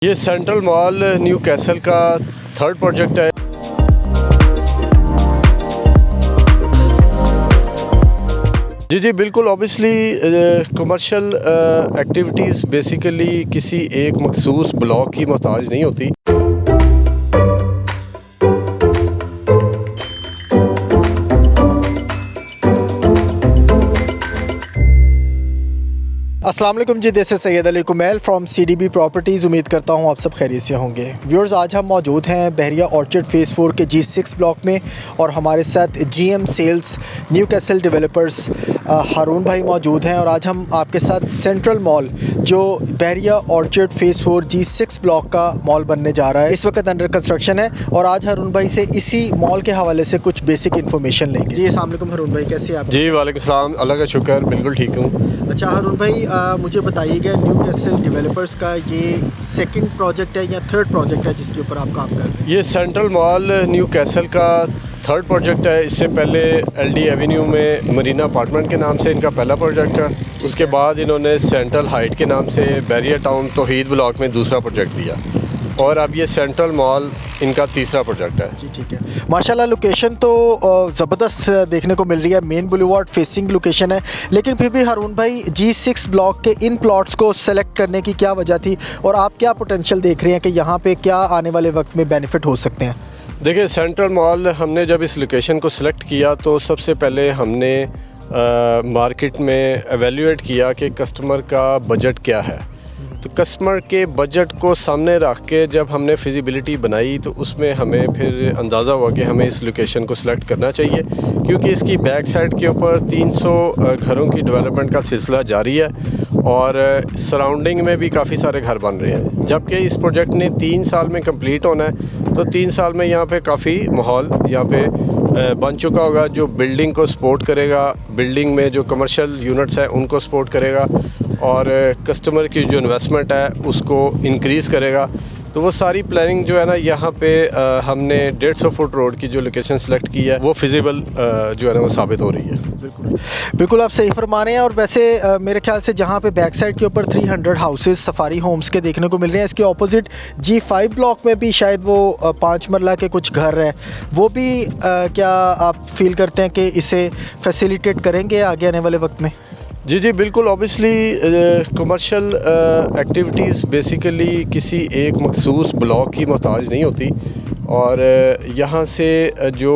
ये central mall new castle का third project है। जी बिल्कुल, ऑब्वियसली कमर्शियल एक्टिविटीज़ बेसिकली किसी एक मखसूस ब्लॉक की मोहताज नहीं होती। अस्सलाम वालेकुम ji, this is Syed Ali Kumail from CDB properties. उम्मीद करता हूँ आप सब खैरियत से होंगे। व्यूअर्स, आज हम मौजूद हैं बहरिया ऑर्चर्ड फ़ेज़ 4 के G6 ब्लॉक में और हमारे साथ GM sales New Castle developers Haroon भाई मौजूद हैं। और आज हम आपके साथ सेंट्रल मॉल जो बहरिया ऑर्चर्ड फ़ेज़ 4 G6 ब्लॉक का मॉल बनने जा रहा है, इस वक्त अंडर कंस्ट्रक्शन है। और आज हारून भाई से इसी मॉल के हवाले से कुछ बेसिक इन्फॉर्मेशन लेंगे। जी अस्सलाम वालेकुम हारून भाई, कैसे हैं आप? जी वालेकुम सलाम, अल्लाह का शुक्र, बिल्कुल ठीक हूँ। अच्छा हारून भाई, मुझे बताइएगा न्यू कैसल डेवलपर्स का ये सेकंड प्रोजेक्ट है या थर्ड प्रोजेक्ट है जिसके ऊपर आप काम कर रहे हैं? ये सेंट्रल मॉल न्यू कैसल का थर्ड प्रोजेक्ट है। इससे पहले LD एवेन्यू में मरीना अपार्टमेंट के नाम से इनका पहला प्रोजेक्ट है। उसके बाद इन्होंने सेंट्रल हाइट के नाम से बहरिया टाउन तौहीद ब्लॉक में दूसरा प्रोजेक्ट दिया और अब ये सेंट्रल मॉल इनका तीसरा प्रोजेक्ट है। जी ठीक है, माशाल्लाह। लोकेशन तो ज़बरदस्त देखने को मिल रही है, मेन बुलेवार्ड फेसिंग लोकेशन है। लेकिन फिर भी हारून भाई, G6 ब्लॉक के इन प्लॉट्स को सेलेक्ट करने की क्या वजह थी और आप क्या पोटेंशियल देख रहे हैं कि यहाँ पे क्या आने वाले वक्त में बेनिफिट हो सकते हैं? देखिए, सेंट्रल मॉल हमने जब इस लोकेशन को सिलेक्ट किया तो सबसे पहले हमने मार्केट में एवेल्यूएट किया कि कस्टमर का बजट क्या है। तो कस्टमर के बजट को सामने रख के जब हमने फिजिबिलिटी बनाई तो उसमें हमें फिर अंदाज़ा हुआ कि हमें इस लोकेशन को सिलेक्ट करना चाहिए, क्योंकि इसकी बैक साइड के ऊपर 300 घरों की डेवलपमेंट का सिलसिला जारी है और सराउंडिंग में भी काफ़ी सारे घर बन रहे हैं। जबकि इस प्रोजेक्ट ने 3 साल में कंप्लीट होना है, तो 3 साल में यहाँ पे काफ़ी माहौल यहाँ पे बन चुका होगा जो बिल्डिंग को सपोर्ट करेगा, बिल्डिंग में जो कमर्शियल यूनिट्स हैं उनको सपोर्ट करेगा और कस्टमर की जो इन्वेस्टमेंट है उसको इंक्रीज़ करेगा। तो वो सारी प्लानिंग जो है ना, यहाँ पे हमने 150 फुट रोड की जो लोकेशन सेलेक्ट की है वो फिजिबल जो है ना वो साबित हो रही है। बिल्कुल बिल्कुल, आप सही फरमा रहे हैं। और वैसे मेरे ख्याल से जहाँ पे बैक साइड के ऊपर 300 हाउसेज सफारी होम्स के देखने को मिल रहे हैं, इसके ऑपोजिट G5 ब्लॉक में भी शायद वो 5 मरला के कुछ घर हैं, वो भी क्या आप फील करते हैं कि इसे फैसिलिटेट करेंगे आगे आने वाले वक्त में? जी बिल्कुल, ऑब्वियसली कमर्शियल एक्टिविटीज़ बेसिकली किसी एक मखसूस ब्लॉक की मोहताज नहीं होती। और यहाँ से जो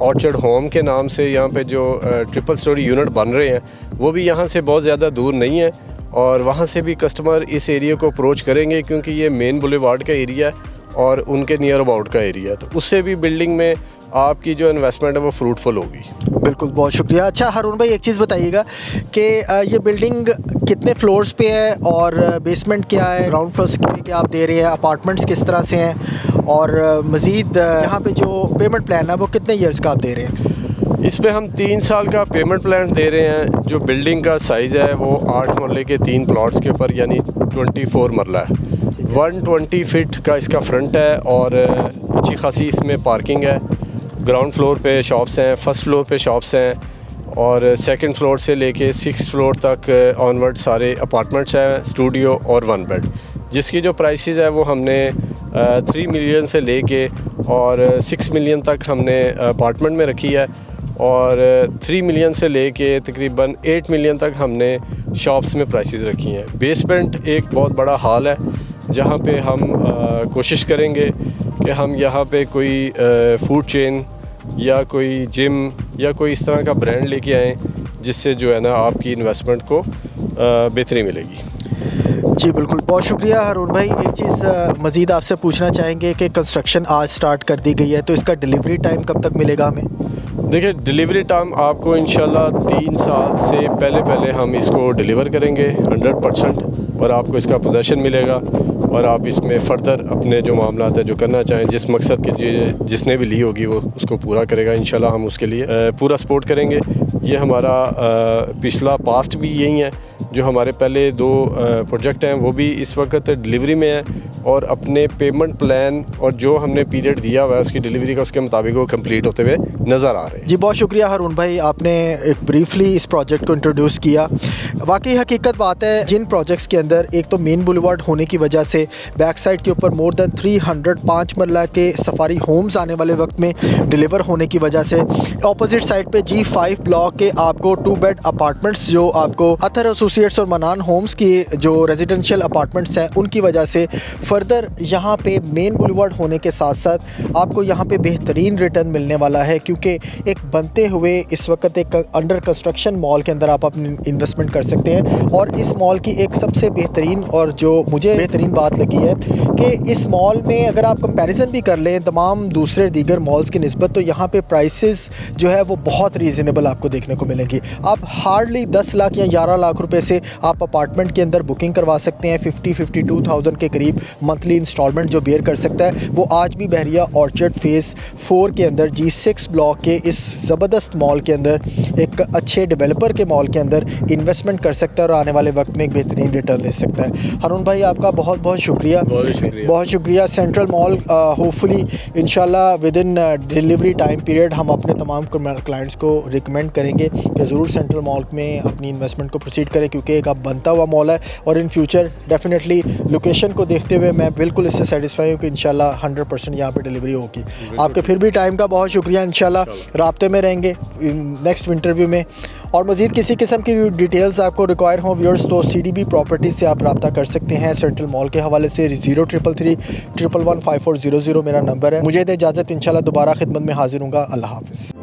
ऑर्चर्ड होम के नाम से यहाँ पे जो ट्रिपल स्टोरी यूनिट बन रहे हैं वो भी यहाँ से बहुत ज़्यादा दूर नहीं है और वहाँ से भी कस्टमर इस एरिया को अप्रोच करेंगे, क्योंकि ये मेन बुलेवार्ड का एरिया है और उनके नियर अबाउट का एरिया है। तो उससे भी बिल्डिंग में आपकी जो इन्वेस्टमेंट है वो फ्रूटफुल होगी। बिल्कुल, बहुत शुक्रिया। अच्छा हारून भाई, एक चीज़ बताइएगा कि ये बिल्डिंग कितने फ्लोर्स पे है और बेसमेंट क्या है, ग्राउंड फ्लोर पे आप दे रहे हैं, अपार्टमेंट्स किस तरह से हैं और मज़ीद यहाँ पे जो पेमेंट प्लान है वो कितने ईयर्स का आप दे रहे हैं? इसमें हम 3 साल का पेमेंट प्लान दे रहे हैं। जो बिल्डिंग का साइज़ है वो 8 मरले के 3 प्लॉट्स के ऊपर यानी 24 मरला है। 120 फीट का इसका फ्रंट है और अच्छी खासी इसमें पार्किंग है। ग्राउंड फ्लोर पे शॉप्स हैं, फर्स्ट फ्लोर पे शॉप्स हैं और सेकंड फ्लोर से लेके 6th फ्लोर तक ऑनवर्ड सारे अपार्टमेंट्स हैं, स्टूडियो और 1 बेड, जिसकी जो प्राइसेस है वो हमने 3 मिलियन से लेके और 6 मिलियन तक हमने अपार्टमेंट में रखी है और 3 मिलियन से लेके तकरीबन 8 मिलियन तक हमने शॉप्स में प्राइसेस रखी हैं। बेसमेंट एक बहुत बड़ा हॉल है जहाँ पे हम कोशिश करेंगे कि हम यहाँ पे कोई फूड चेन या कोई जिम या कोई इस तरह का ब्रांड लेके आएँ जिससे जो है ना आपकी इन्वेस्टमेंट को बेहतरी मिलेगी। जी बिल्कुल, बहुत शुक्रिया हारून भाई। एक चीज़ मज़ीद आपसे पूछना चाहेंगे कि कंस्ट्रक्शन आज स्टार्ट कर दी गई है, तो इसका डिलीवरी टाइम कब तक मिलेगा हमें? देखिए, डिलीवरी टाइम आपको इंशाल्लाह 3 साल से पहले हम इसको डिलीवर करेंगे 100% और आपको इसका पोजेसन मिलेगा और आप इसमें फ़र्दर अपने जो मामला है जो करना चाहें, जिस मकसद के जिसने भी ली होगी वो उसको पूरा करेगा। इंशाल्लाह हम उसके लिए पूरा सपोर्ट करेंगे। ये हमारा पिछला पास्ट भी यही है। जो हमारे पहले 2 प्रोजेक्ट हैं वो भी इस वक्त डिलीवरी में हैं और अपने पेमेंट प्लान और जो हमने पीरियड दिया हुआ है उसकी डिलीवरी का उसके मुताबिक वो कंप्लीट होते हुए नज़र आ रहे हैं। जी बहुत शुक्रिया हारून भाई, आपने एक ब्रीफली इस प्रोजेक्ट को इंट्रोड्यूस किया। वाकई हकीकत बात है, जिन प्रोजेक्ट्स के अंदर एक तो मेन बुलेवार्ड होने की वजह से बैक साइड के ऊपर मोर देन 305 मरला के सफारी होम्स आने वाले वक्त में डिलीवर होने की वजह से, ऑपोजिट साइड पे G5 ब्लॉक के आपको 2 बेड अपार्टमेंट्स जो आपको अथर एसोसिएट्स और मनान होम्स की जो रेजिडेंशियल अपार्टमेंट्स हैं उनकी वजह से फर्दर यहाँ पे मेन बुलेवार्ड होने के साथ साथ आपको यहाँ पे बेहतरीन रिटर्न मिलने वाला है, क्योंकि एक बनते हुए इस वक्त एक अंडर कंस्ट्रक्शन मॉल के अंदर आप अपनी इन्वेस्टमेंट कर सकते हैं। और इस मॉल की एक सबसे बेहतरीन और जो मुझे बेहतरीन बात लगी है कि इस मॉल में अगर आप कंपैरिजन भी कर लें तमाम दूसरे दीगर मॉल्स की निस्बत, तो यहाँ पे प्राइसेस जो है वो बहुत रीज़नेबल आपको देखने को मिलेंगी। आप हार्डली 10 लाख या 11 लाख रुपए से आप अपार्टमेंट के अंदर बुकिंग करवा सकते हैं। 52,000 के करीब मंथली इंस्टॉलमेंट जो बेयर कर सकता है वो आज भी बहरिया ऑर्चर्ड फेज़ 4 के अंदर G6 ब्लॉक के इस ज़बरदस्त मॉल के अंदर एक अच्छे डेवलपर के मॉल के अंदर इन्वेस्टमेंट कर सकता है और आने वाले वक्त में एक बेहतरीन रिटर्न ले सकता है। हारून भाई आपका बहुत बहुत शुक्रिया, बहुत शुक्रिया। सेंट्रल मॉल होपफुली इंशाल्लाह with in delivery time period हम अपने तमाम क्लाइंट्स को रिकमेंड करेंगे कि ज़रूर सेंट्रल मॉल में अपनी इन्वेस्टमेंट को प्रोसीड करें, क्योंकि एक अब बनता हुआ मॉल है और इन फ्यूचर डेफिनेटली लोकेशन को देखते हुए मैं बिल्कुल इससे सेटिस्फाई हूँ कि इंशाल्लाह 100% यहाँ पर डिलीवरी होगी। आपके फिर भी टाइम का बहुत शुक्रिया। इंशाल्लाह राब्ते में रहेंगे नेक्स्ट इंटरव्यू में। और मज़ीद किसी किस्म की डिटेल्स आपको रिक्वायर हो व्यूअर्स तो CDB प्रॉपर्टीज़ से आप रब्ता कर सकते हैं सेंट्रल मॉल के हवाले से। 0333 111 5400 मेरा नंबर है। मुझे दे इजाज़त, इंशाल्लाह दोबारा खिदमत में हाजिर हूँगा। अल्लाह हाफ़िज़।